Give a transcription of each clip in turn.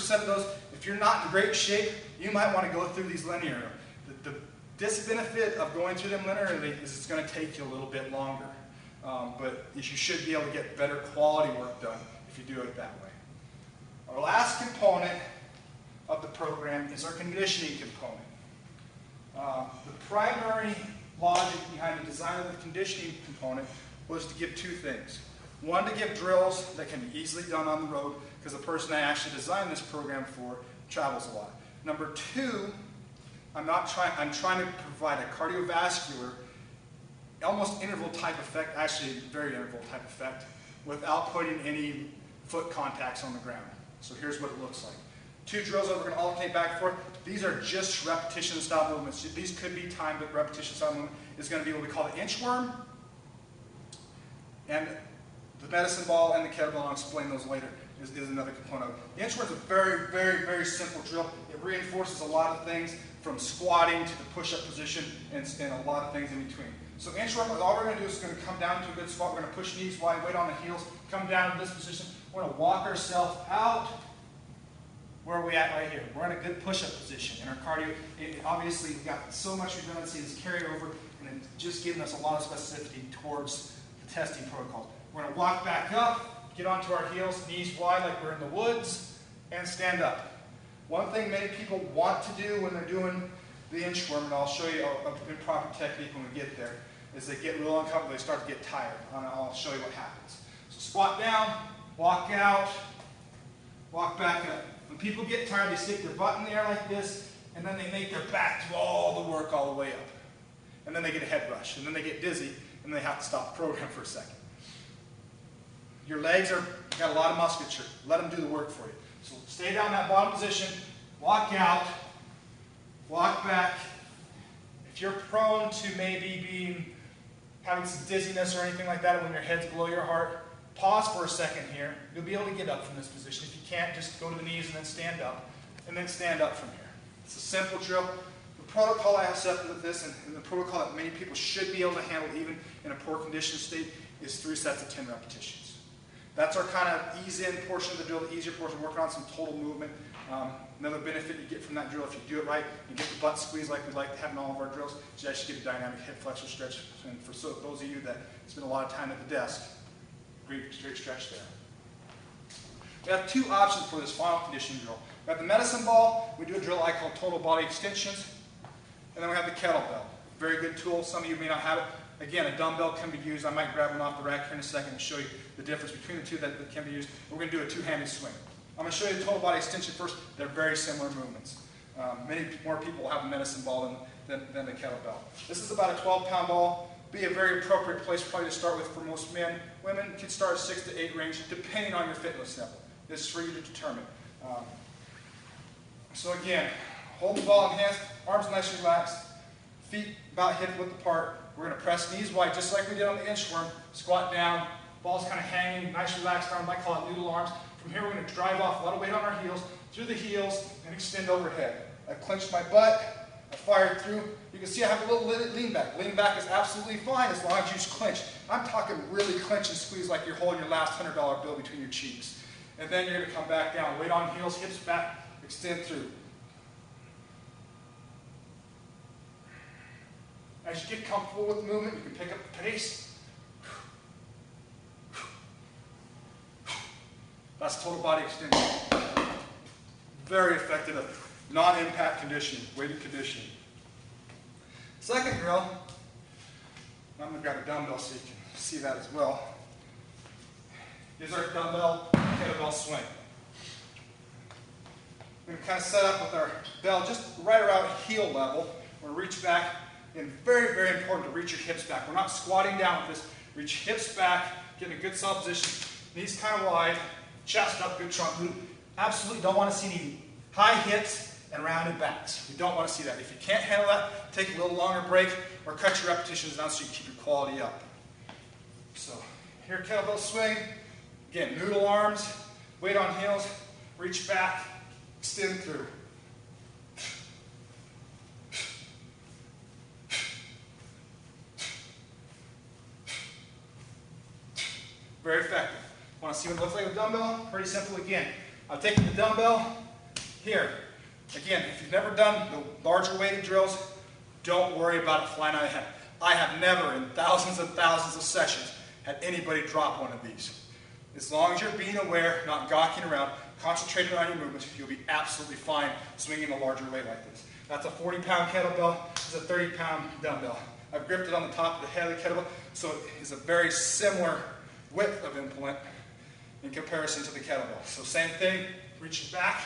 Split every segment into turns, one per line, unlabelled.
50% of those, if you're not in great shape, you might want to go through these linear. The disbenefit of going through them linearly is it's going to take you a little bit longer. But you should be able to get better quality work done if you do it that way. Our last component of the program is our conditioning component. The primary logic behind the design of the conditioning component was to give two things. One, to give drills that can be easily done on the road, because the person I actually designed this program for travels a lot. Number two, I'm trying to provide a cardiovascular, almost interval type effect, actually very interval type effect, without putting any foot contacts on the ground. So here's what it looks like. Two drills that we're going to alternate back and forth. These are just repetition style movements. These could be timed, but repetition style movement is going to be what we call the inchworm. And the medicine ball and the kettlebell, I'll explain those later, is another component. The inchworm is a very, very, very simple drill. It reinforces a lot of things from squatting to the push-up position and a lot of things in between. So inchworm, all we're going to do is going to come down to a good spot. We're going to push knees wide, weight on the heels, come down to this position. We're going to walk ourselves out. Where are we at right here? We're in a good push-up position. In our cardio, obviously we've got so much redundancy that's carried over, and it's just giving us a lot of specificity towards the testing protocols. We're going to walk back up, get onto our heels, knees wide like we're in the woods, and stand up. One thing many people want to do when they're doing the inchworm, and I'll show you a improper technique when we get there, is they get real uncomfortable, they start to get tired. I'll show you what happens. So squat down, walk out, walk back up. When people get tired, they stick their butt in the air like this, and then they make their back do all the work all the way up. And then they get a head rush, and then they get dizzy, and they have to stop the program for a second. Your legs got a lot of musculature. Let them do the work for you. So stay down in that bottom position, walk out, walk back. If you're prone to maybe having some dizziness or anything like that when your head's below your heart, pause for a second here. You'll be able to get up from this position. If you can't, just go to the knees and then stand up. And then stand up from here. It's a simple drill. The protocol I have set with this, and the protocol that many people should be able to handle even in a poor condition state, is 3 sets of 10 repetitions. That's our kind of ease-in portion of the drill, the easier portion, working on some total movement. Another benefit you get from that drill, if you do it right, you get the butt squeeze like we like to have in all of our drills, you actually get a dynamic hip flexor stretch. And for those of you that spend a lot of time at the desk, great stretch there. We have two options for this final conditioning drill. We have the medicine ball. We do a drill I call total body extensions. And then we have the kettlebell. Very good tool. Some of you may not have it. Again, a dumbbell can be used. I might grab one off the rack here in a second and show you the difference between the two that can be used. We're going to do a two-handed swing. I'm going to show you the total body extension first. They're very similar movements. Many more people have a medicine ball than the kettlebell. This is about a 12-pound ball. Be a very appropriate place probably to start with for most men. Women can start 6 to 8 range, depending on your fitness level. This is for you to determine. So again, hold the ball in hands, arms nice and relaxed, feet about hip width apart. We're going to press knees wide, just like we did on the inchworm. Squat down, ball's kind of hanging, nice relaxed arms. I call it noodle arms. From here, we're going to drive off a lot of weight on our heels, through the heels, and extend overhead. I've clenched my butt. I fired through. You can see I have a little lean back. Lean back is absolutely fine as long as you clench. I'm talking really clench and squeeze like you're holding your last $100 bill between your cheeks. And then you're going to come back down. Weight on heels, hips back, extend through. As you get comfortable with the movement, you can pick up the pace. That's total body extension. Very effective at non-impact conditioning, weighted conditioning. Second drill, I'm going to grab a dumbbell so you can see that as well, is our dumbbell kettlebell swing. We're going to kind of set up with our bell just right around heel level. We're going to reach back, and very, very important to reach your hips back. We're not squatting down with this. Reach hips back, get in a good solid position, knees kind of wide, chest up, good trunk glute. Absolutely don't want to see any high hips and rounded backs. We don't want to see that. If you can't handle that, take a little longer break or cut your repetitions down so you can keep your quality up. So here, kettlebell swing. Again, noodle arms, weight on heels, reach back, extend through. Very effective. Want to see what it looks like with a dumbbell? Pretty simple again. I'm taking the dumbbell, Here, again, if you've never done the larger weighted drills, don't worry about it flying out of your head. I have never, in thousands and thousands of sessions, had anybody drop one of these. As long as you're being aware, not gawking around, concentrating on your movements, you'll be absolutely fine swinging a larger weight like this. That's a 40-pound kettlebell. This is a 30-pound dumbbell. I've gripped it on the top of the head of the kettlebell, so it is a very similar width of implement in comparison to the kettlebell. So same thing, reaching back.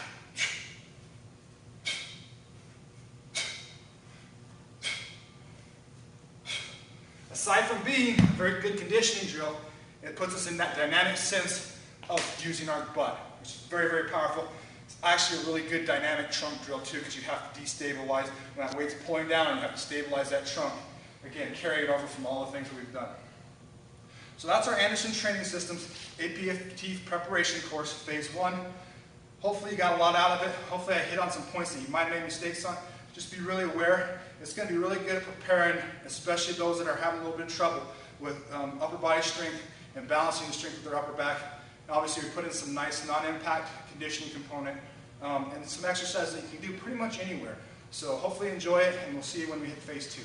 Aside from being a very good conditioning drill, it puts us in that dynamic sense of using our butt, which is very, very powerful. It's actually a really good dynamic trunk drill too, because you have to destabilize when that weight's pulling down and you have to stabilize that trunk. Again, carry it over from all the things that we've done. So that's our Anderson Training Systems APT preparation course, phase 1. Hopefully you got a lot out of it. Hopefully I hit on some points that you might have made mistakes on. Just be really aware. It's going to be really good at preparing, especially those that are having a little bit of trouble with upper body strength and balancing the strength of their upper back. And obviously we put in some nice non-impact conditioning component and some exercises that you can do pretty much anywhere. So hopefully enjoy it, and we'll see you when we hit phase 2.